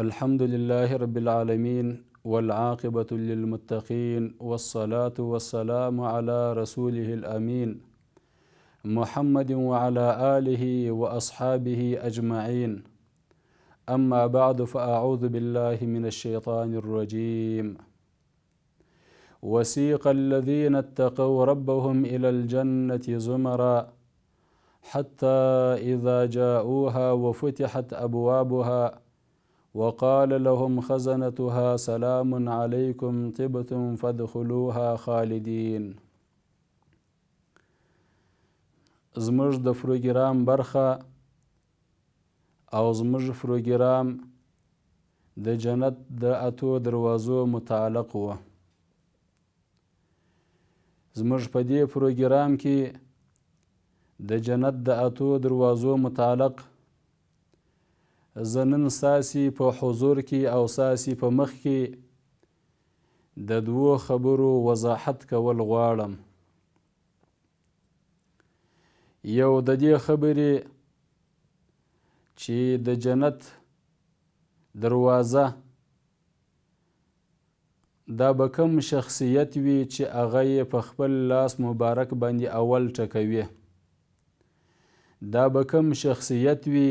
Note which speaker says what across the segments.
Speaker 1: الحمد لله رب العالمين والعاقبة للمتقين والصلاة والسلام على رسوله الأمين محمد وعلى آله وأصحابه أجمعين. أما بعد فأعوذ بالله من الشيطان الرجيم. وسيق الذين اتقوا ربهم إلى الجنة زمرا حتى إذا جاءوها وفتحت أبوابها وقال لهم خزنتها سلام عليكم طبتم فادخلوها خالدين. زموږ د پروګرام برخه او زموږ پروګرام د جنت د اتو دروازو متعلق و. زموږ په دې پروګرام کې د جنت د اتو دروازو متعلق زه نن ستاسې په حضور کې او ستاسې په مخ کې د دوو خبرو وضاحت کول غواړم. یو د دې خبرې چې د جنت دروازه دا به کوم شخصیت وي چې هغه یې په خپل لاس مبارک باندې اول ټکوي. دا به کوم شخصیت وي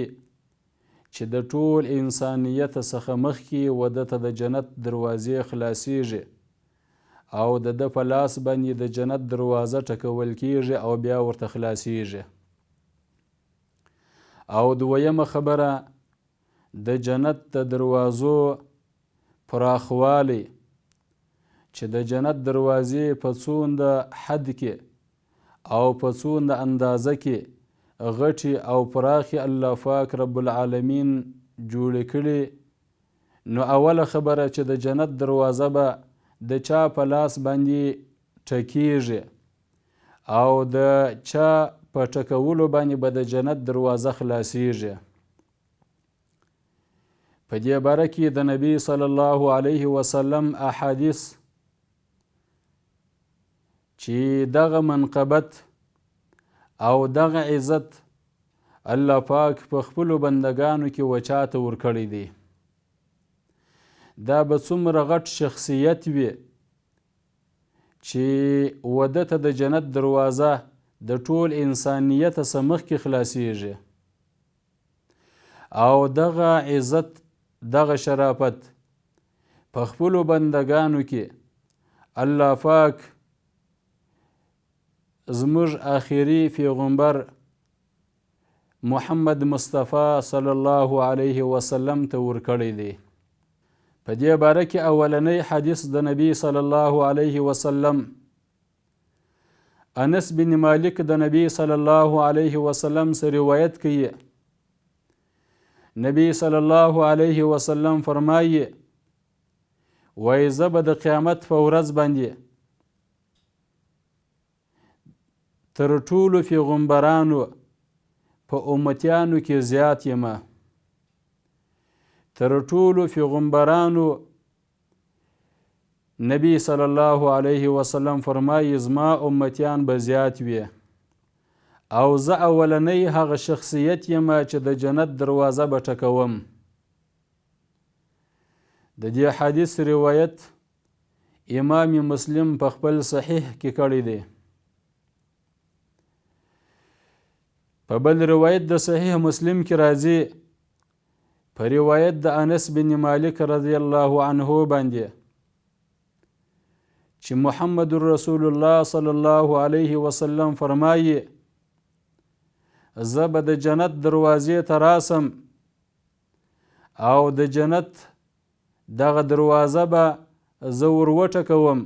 Speaker 1: چې د ټول انسانیت څخه مخکې وده ته د جنت دروازې خلاصیږي او د ده په لاس باندې د جنت دروازه ټکول کیږي او بیا ورته خلاصیږي. او دویمه خبره د جنت د دروازو پراخوالی چې د جنت دروازې په څومره حد کې او په څومره اندازه کې غټي او پراخي الله پاک رب العالمین جوړې کړي، نو اوله خبره چې د جنت دروازه به د چا په لاس باندې ټکیږي او د چا په ټکولو باندې به د جنت دروازه خلاصیږي. په دې باره کې د نبی صلی الله علیه وسلم احادیث چې دغه منقبت او دغه عزت الله پاک په خپلو بندگانو کې وچاته ورکړی دی. دا به څومره غټ شخصیت وي چې وده ته د جنت دروازه د ټول انسانیت څخه مخکې خلاصیږي او دغه عزت دغه شرافت په خپلو بندگانو کې الله پاک زموږ آخري پیغمبر محمد مصطفی صلی الله علیه وسلم ته ورکړی دی. په دې باره کې اولنی حدیث د نبی صلی الله علیه وسلم انس بن مالک د نبی صلی الله علیه وسلم سره روایت کوي. نبی صلی الله علیه وسلم فرمایي وایي زه به د قیامت په ورځ باندې تر ټولو پیغمبرانو په امتیانو کې زیات یم. تر ټولو پیغمبرانو نبی صلی الله علیه وسلم فرمایي زما امتیان به زیات وي او زه اولنی هغه شخصیت یم چې د جنت دروازه به ټکوم. د دې حدیث روایت امام مسلم په خپل صحیح کې کړی دی. په بل روایت د صحیح مسلم کې راځي په روایت د انس بن مالک رضی الله عنه باندې چې محمد رسول الله صلی الله علیه وسلم فرمایي زه به د جنت دروازې ته راسم او د جنت دغه دروازه به زه وروټکوم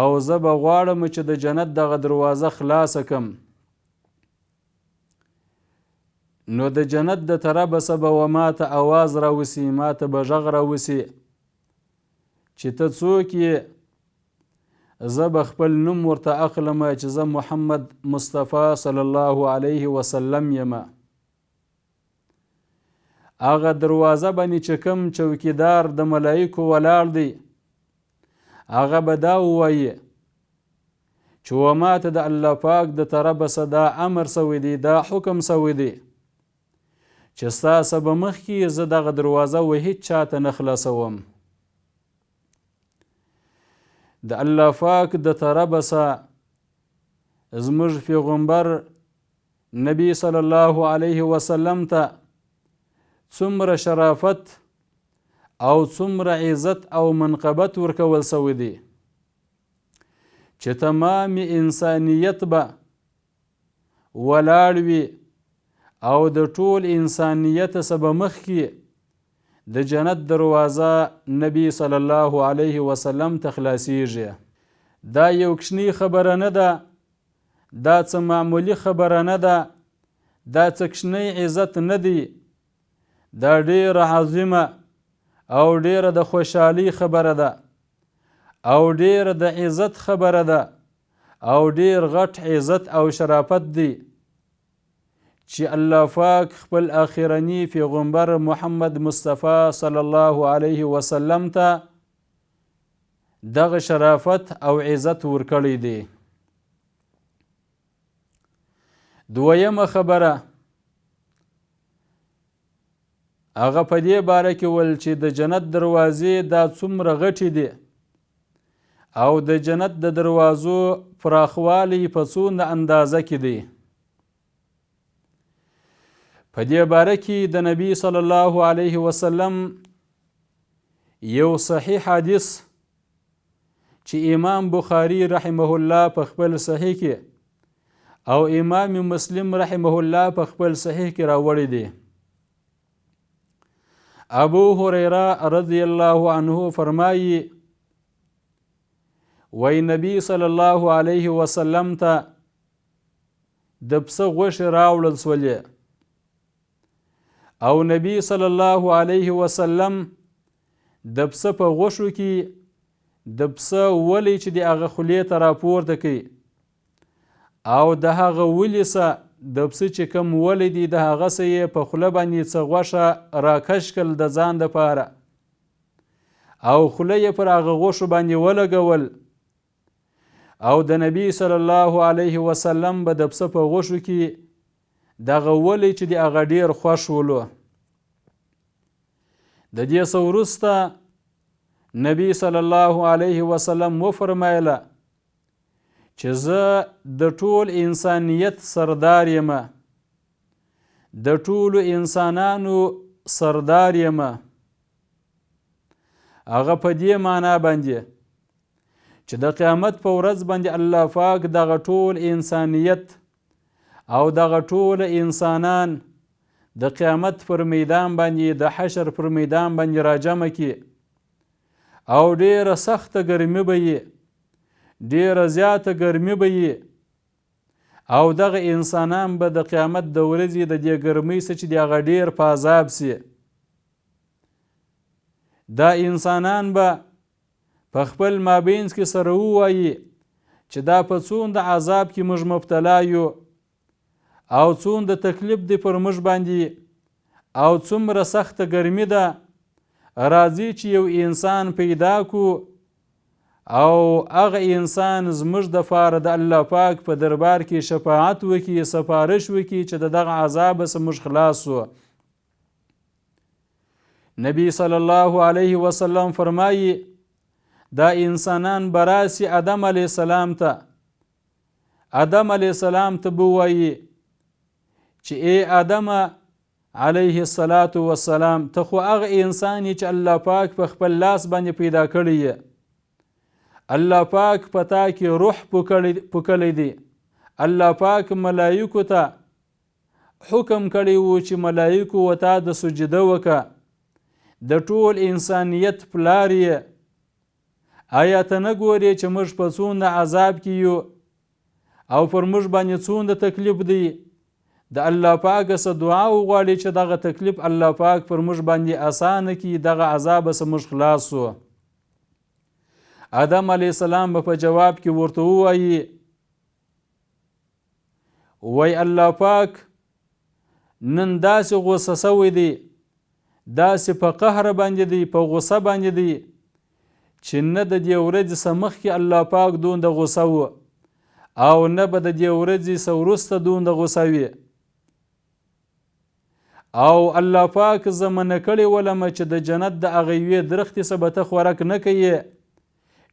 Speaker 1: او زه به غواړم چې د جنت دغه دروازه خلاصه کم. نو د جنت د طرفه به و ماته آواز راوسی، ماته به غږ راوسی چې ته څوک یې؟ زه به خپل نوم ورته اخلم چې زه محمد مصطفی صلی الله علیه وسلم یم. هغه دروازه باندې چې کوم چوکیدار د ملایکو ولاړ دی هغه به دا ووایي چې و ماته د الله پاک د طرفه دا امر سوی دی، دا حکم سوی دی چې ستاسو به مخکې زه دغه دروازه هیڅ چاته نه خلاصوم. د الله پاک د طرفه څخه زموږ پیغمبر نبی صلی الله علیه وسلم ته څومره شرافت او څومره عزت او منقبت ورکول سوی دی چې تمام انسانیت به ولاړ وي او د ټول انسانیت څخه به مخکې د جنت دروازه نبی صلی الله علیه وسلم ته خلاصیږي. دا یو کوچنی خبره نه ده، دا څه معمولی خبره نه ده، دا څه کوچنی عزت نه دی، دا ډیره عظیمه او ډیره د خوشحالي خبره ده او ډیره د عزت خبره ده او ډیر غټ عزت او شرافت دی چې الله پاک خپل آخرني پیغمبر محمد مصطفی صلی الله علیه وسلم ته دغه شرافت او عزت ورکړی دی. دویمه خبره هغه په دې باره کې ول چې د جنت دروازې دا څومره غټې دي او د جنت د دروازو پراخوالی په څومره اندازه کې دی. په دې باره کې د نبی صلی الله علیه وسلم یو صحیح حدیث چې امام بخاری رحمه الله په خپل صحیح کې او امام مسلم رحمه الله په خپل صحیح کې راوړی دی. ابو هریره رضی الله عنه فرمایي وی نبی صلی الله علیه وسلم ته د پسه غوښې راوړل سولې او نبی صلی الله علیه وسلم د پسه په غوښو کې د پسه ولی چې د هغه خولې ته راپورته کوي او د هغه ولي څخه د پسه چې کوم ولی دی د هغه څه یې په خوله باندې څه غوښه راکش کړل د ځان دپاره او خوله یې پر هغه غوښو باندې ولګول او د نبی صلی الله علیه وسلم به د پسه په غوښو کې دغه ولی چې د هغه ډیر خوښ ولو. د دې څه وروسته نبی صلی الله علیه وسلم وفرمایله چې زه د ټول انسانیت سردار یم، د ټولو انسانانو سردار یم. هغه په دې معنا باندې چې د قیامت په ورځ باندې الله پاک دغه ټول انسانیت او دغه ټول انسانان د قیامت پر میدان باندې د حشر پر میدان باندې راجمع کی او ډیره سخته ګرمي به وي، ډیره زیاته ګرمي به وي او دغه انسانان به د قیامت د ورځې د دې ګرمۍ څخه چې د هغه ډیر په عذاب سي. دا انسانان به په خپل مابینځ کې سره ووایي چې دا په څومره د عذاب کې موږ مبتلا یو او څومره د تکلیف دی پر موږ باندې او څومره سخته ګرمي ده، راځي چې یو انسان پیدا کو او هغه انسان زموږ دپاره د الله پاک په دربار کې شفاعت وکړي، سفارش وکړي چې د دغه عذاب څخه موږ خلاص شو. نبی صلی الله علیه وسلم فرمایي دا انسانان براسي آدم علیه السلام ته، آدم علیه السلام ته به ووایي چې ای آدم علیه السلام ته خو هغه انسان چې الله پاک په خپل لاس باندې پیدا کړی یې، الله پاک په تا کې روح پوکلی دی، الله پاک ملایکو ته حکم کړی و چې ملایکو و تا د سجده وکړه، د ټول انسانیت پلار یې، آیا ته نه ګورې چې موږ په څومره عذاب کې یو او پر موږ باندې څومره تکلیف دی؟ د الله پاک څخه دعا وغواړي چې دغه تکلیف الله پاک پر موږ باندې اسانه کړي، دغه عذاب څخه موږ خلاص شو. آدم علیه السلام به په جواب کې ورته ووایي وای الله پاک نن داسې غوسه سوی دی، داسې په قهر باندې دی، په غوسه باندې دی چې نه د دې ورځې څخه مخکې الله پاک دومره غوسه و او نه به د دې ورځې څخه وروسته دومره غوسه وي. او الله پاک زمنه کړې ولمه چې د جنت د هغه یوې درختې څه به ته خوراک نه کوې،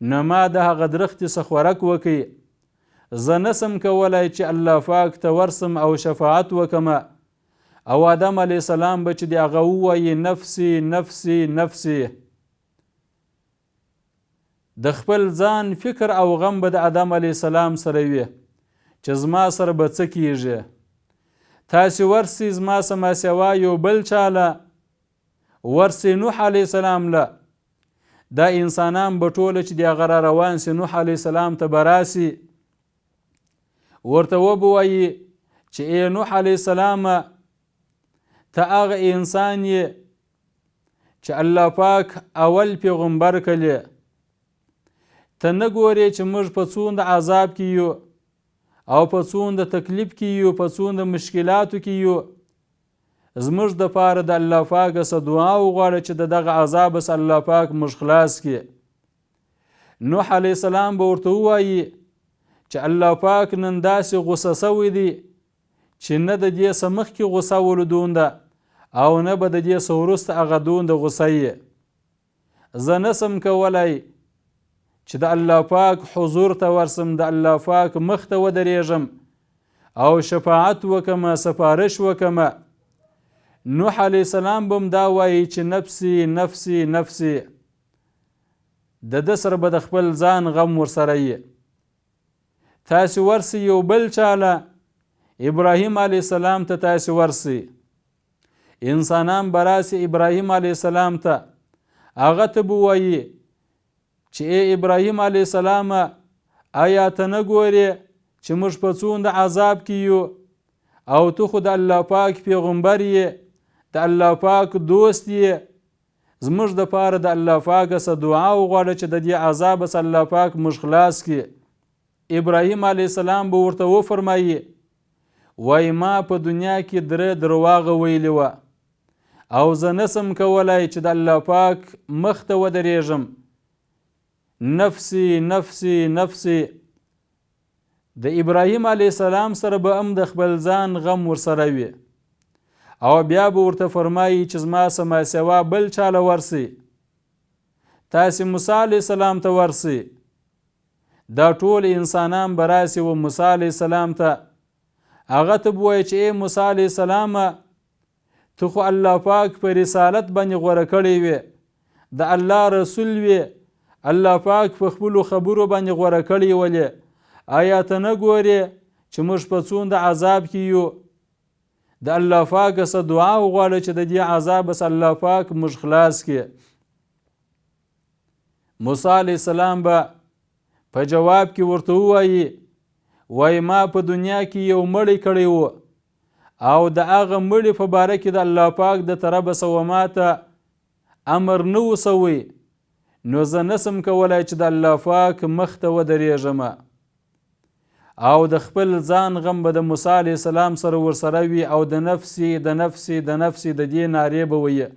Speaker 1: نه ما د هغه درختې څه خوراک وکړي. زه نسم کولی چې الله پاک ته ورسم او شفاعت وکمه، او آدم علیه السلام به چې د هغه ووایي نفسي نفسي نفسي. د خپل ځان فکر او غم به د آدم علیه السلام سره وي چې زما سره به څه کیږي. تاسې ورسي زما سما سوا یو بل چاله، ورسي نوح علیه السلام له. دا انسانان به ټوله چې د هغه را روان سي نوح علیه السلام ته به راسي، ورته وبوایي چې ای نوح علیه السلام ته هغه انسان یې چې الله پاک اول پیغمبر کړی، ته نه ګورې چې موږ په څومره عذاب کې یو او په څومره تکلیف کې یو، په څومره مشکلاتو کې یو. زموږ دپاره د الله پاک څخه دعا وغواړه چې د دغه عذاب څخه الله پاک موږ خلاص کړي. نوح علیه السلام به ورته ووایي چې الله پاک نن داسې غوسه سوی دی چې نه د دې څه مخکې غوسه ولو دونده او نه به د دې څه وروسته هغه دونده غوسه یې. زه نسم کولی چې د الله پاک حضور ته ورسم، د الله پاک مخ ته ودرېږم او شفاعت وکمه، سفارش وکمه. نوح علیه السلام به هم دا وایي چې نفسي نفسي نفسي. د ده سره به د خپل ځان غم ورسره یي. تاسې ورسي یو بل چاله، ابراهیم علیه السلام ته تاسې ورسي، انسانان به راسي ابراهیم علیه السلام ته، هغه ته به وایي چې ای ابراهیم علیه السلام آیا ته نه ګورې چې موږ په څومره عذاب کې یو او ته خو د الله پاک پیغمبر یې، د الله پاک دوست یې. زموږ دپاره د الله پاک څخه دعا وغواړه چې د دې عذاب څخه الله پاک موږ خلاص کړي. ابراهیم علیه السلام به ورته وفرمایي وای ما په دنیا کې 3 درواغه ویلي وه او زه نسم کولی چې د الله پاک مخ ته ودرېږم. نفسي نفسي نفسي. د ابراهیم علیه السلام سره به هم د خپل ځان غم ورسره وي، او بیا به ورته فرمایي چې زما سما سوا بل چاله ورسي، تاسې موسی علیه السلام ته ورسي. دا ټول انسانان به راسي و موسی علیه السلام ته، هغه ته به وایي چې ای موسی علیه السلام ته خو الله پاک په رسالت باندې غوره کړی وې، د الله رسول وې، الله پاک په خپلو خبرو باندې غوره کړی ولې. آیا ته نه ګورې چې موږ په څومره عذاب کې یو؟ د الله پاک څخه دعا وغواړه چې د دې عذاب څخه الله پاک موږ خلاص کړي. موسی علیه السلام به په جواب کې ورته ووایي وای ما په دنیا کې یو مړی کړی و او د هغه مړي په باره کې د الله پاک د طرفه څخه ماته امر نه و سوی، نو زه نسم کولی چې د الله پاک مخ ته ودرېږم. او د خپل ځان غم به د موسی علیه السلام سره ورسره وي او د نفسي د نفسي د نفسي د دې نارې به ویي.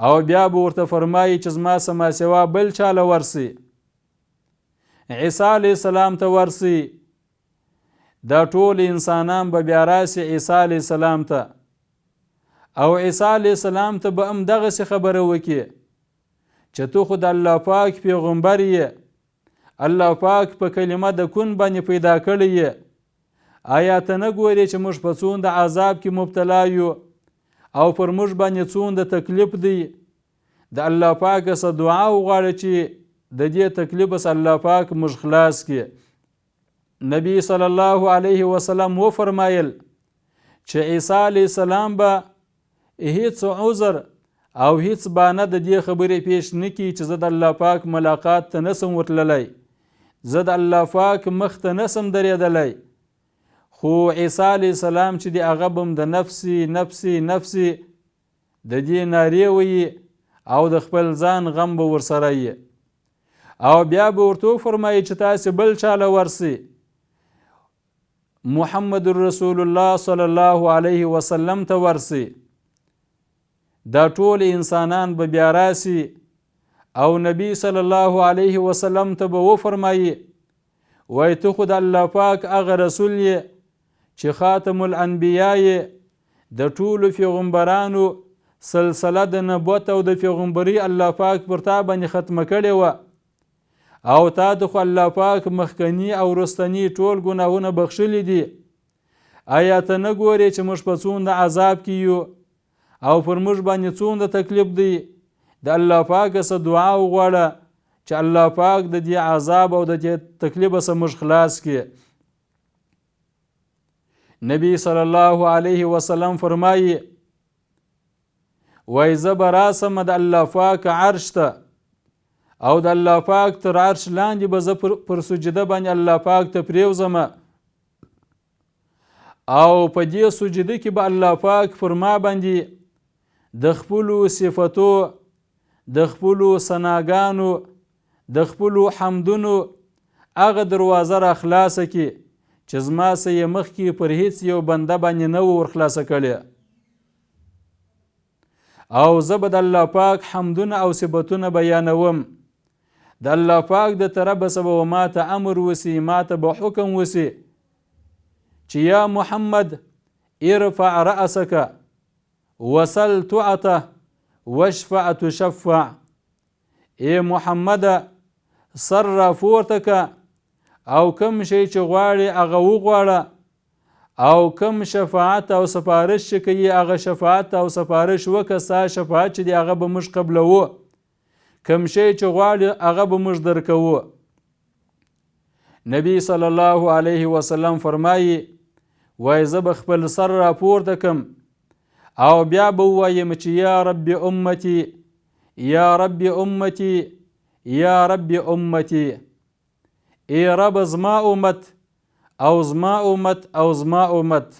Speaker 1: او بیا به ورته فرمایي چې زما سما سوا بل چاله ورسي، عیسی علیه السلام ته ورسي. دا ټول انسانان به بیا راسي عیسی علیه السلام ته، او عیسی علیه السلام ته به هم دغسې خبره وکړي چې تو خو د الله پاک پیغمبر یې، الله پاک په کلمه د کون باندې پیدا کړی یې. آیا ته نه ګورې چې موږ په څومره عذاب کې مبتلا یو او پر موږ باندې څومره تکلیف دی؟ د الله پاک څخه دعا وغواړه چې د دې تکلیف څخه الله پاک موږ خلاص کړي. نبی صلی الله علیه وسلم وفرمایل چې عیسی علیه السلام به هیڅ عذر او هیڅ بانه د دې خبرې پیش نه کړي چې زه د الله پاک ملاقات ته نسم ورتللی، زه د الله پاک مخ ته نسم درېدلی. خو عیسی علیه السلام چې د هغه به هم د نفسي نفسي نفسي د دې نارې ویي او د خپل ځان غم به ورسره یي. او بیا به ورته وفرمایي چې تاسې بل چاله ورسي، محمد رسول الله صلی الله علیه وسلم ته ورسي. دا ټول انسانان به بیا راسي او نبی صلی الله علیه وسلم ته به وفرمایي وای ته خو د الله پاک هغه رسول یې چې خاتم الانبیا یې، د ټولو پیغمبرانو سلسله د نبوت او د پیغمبري الله پاک پر تا باندې ختمه کړې وه او تا ته خو الله پاک مخکني او وروستني ټول ګناهونه بخښلي دي. آیا ته نه ګورې چې موږ په څومره عذاب کې یو او پر موږ باندې څومره تکلیف دی؟ د الله پاک څخه دعا وغواړه چې الله پاک د دې عذاب او د دې تکلیف څخه موږ خلاص کړي. نبی صلی الله علیه وسلم فرمایي وایي زه به راسم د الله پاک عرش ته او د الله پاک تر عرش لاندې به زه پر سجده باندې الله پاک ته پرېوځم او په دې سجده کې به الله پاک پر ما باندې د خپلو صفتو، د خپلو ثناګانو، د خپلو حمدونو هغه دروازه را خلاصه کړي چې زما څه یې مخکې پر هیڅ یو بنده باندې نه و ورخلاصه کړې. او زه به د الله پاک حمدونه او صفتونه بیانوم. د الله پاک د طرفه څخه به ما ته امر وسي، ما ته به حکم وسي چې یا محمد ارفع رأسک وسل تعطه واشفع تشفع. ای محمد سر را پورته که او کم شی چې غواړي هغه وغواړه او کم شفاعت او سفارش چې کوي هغه شفاعت او سفارش وکړه. ستا شفاعت چې دی هغه به موږ قبلوو، کم شی چې غواړي هغه به موږ درکوو. نبی صلی الله علیه وسلم فرمایي وایي زه به خپل سر را پورته کم او بیا به ووایم چې یا رب امتی یا رب امتی یا رب امتی. ای رب زما امت او زما امت او زما امت.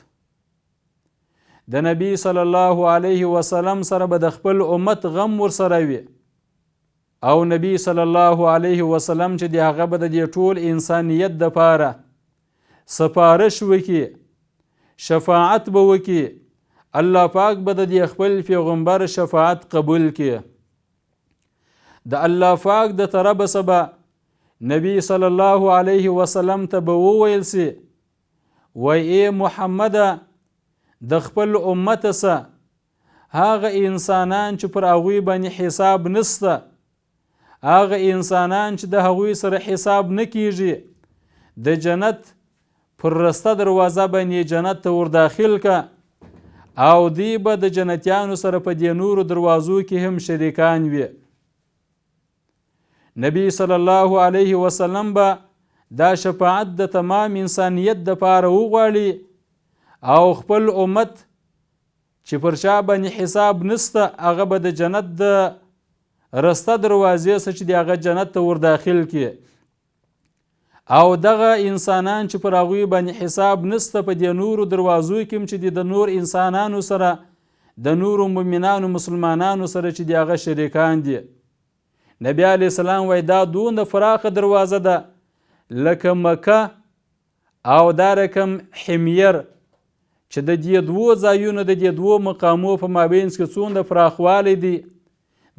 Speaker 1: د نبی صلی الله علیه وسلم سره به د خپل امت غم ورسره وي او نبی صلی الله علیه وسلم چې د هغه به د دې ټول انسانیت دپاره سفارش وکړي، شفاعت به وکړي. الله پاک به د دې خپل پیغمبر شفاعت قبول کړي. د الله پاک د طرفه څخه به نبی صلی الله علیه وسلم ته به وویل سي وای ای محمد د خپل امت څخه هغه انسانان چې پر هغوی باندې حساب نسته، هغه انسانان چې د هغوی سره حساب نه کیږي، د جنت پر رسته دروازه باندې جنت ته ورداخل که او دی به د جنتیانو سره په دې نورو دروازو کې هم شریکان وي. نبی صلی الله علیه وسلم به دا شفاعت د تمام انسانیت دپاره وغواړي او خپل امت چې پر چا باندې حساب نسته هغه به د جنت د رسته دروازې څخه چې د هغه جنت ته ورداخل کړي او دغه انسانان چې پر هغوی باندې حساب نسته په دې نورو دروازو کې چې د نور انسانانو سره د نورو مؤمنانو مسلمانانو سره چې د هغه شریکان دي. نبی علیه السلام وایي دا دونه فراخه دروازه ده لکه مکه او دا رقم حمیر چې د دې دوو ځایونو د دې دوو مقامو په مابینځ کې څومره پراخوالی دی.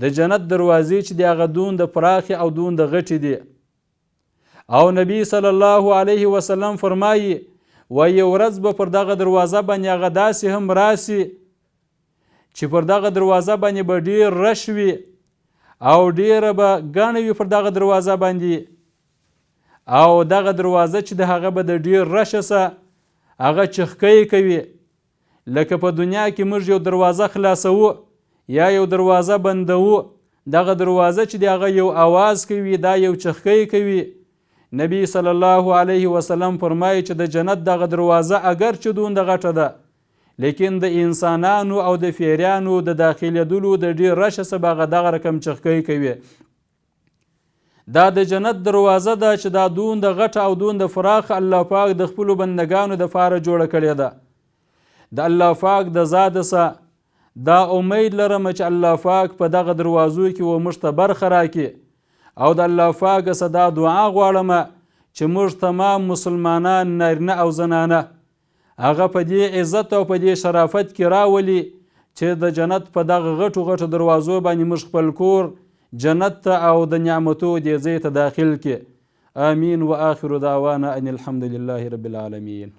Speaker 1: د جنت دروازې چې د هغه دونه پراخې او دونه غټې دي. او نبی صلی الله علیه وسلم فرمایي وایي ورځ به پر دغه دروازه باندې هغه داسې هم راسي چې پر دغه دروازه باندې به ډیر رش وي او ډیره به ګڼه وي پر دغه دروازه باندې او دغه دروازه چې د هغه به د ډیر رشه څخه هغه چخکۍ کوي لکه په دنیا کې موږ یو دروازه خلاصوو یا یو دروازه بندوو، دغه دروازه چې د هغه یو آواز کوي دا یو چخکۍ کوي. نبی صلی الله علیه وسلم فرمایي چې د جنت دغه دروازه اگر چې دونه غټه ده لیکن د انسانانو او د پیریانو د داخلېدلو د ډیر رشه څخه به هغه دغه رقم چخکۍ کوي. دا د جنت دروازه ده چې دا دونه غټه او دونه فراخه الله پاک د خپلو بندګانو دپاره جوړه کړې ده. د الله پاک د ذات څخه دا امید لرم چې الله پاک په دغه دروازو کې و موږ ته برخه راکړي او د الله پاک څخه دا دعا غواړم چې موږ تمام مسلمانان نارینه او زنانه هغه په دې عزت او په دې شرافت کې راولي چې د جنت په دغه غټو غټو دروازو باندې موږ خپل کور جنت ته او د نعمتو دې ځای ته داخل کړي. آمین و آخر دعوانا ان الحمد لله رب العالمین.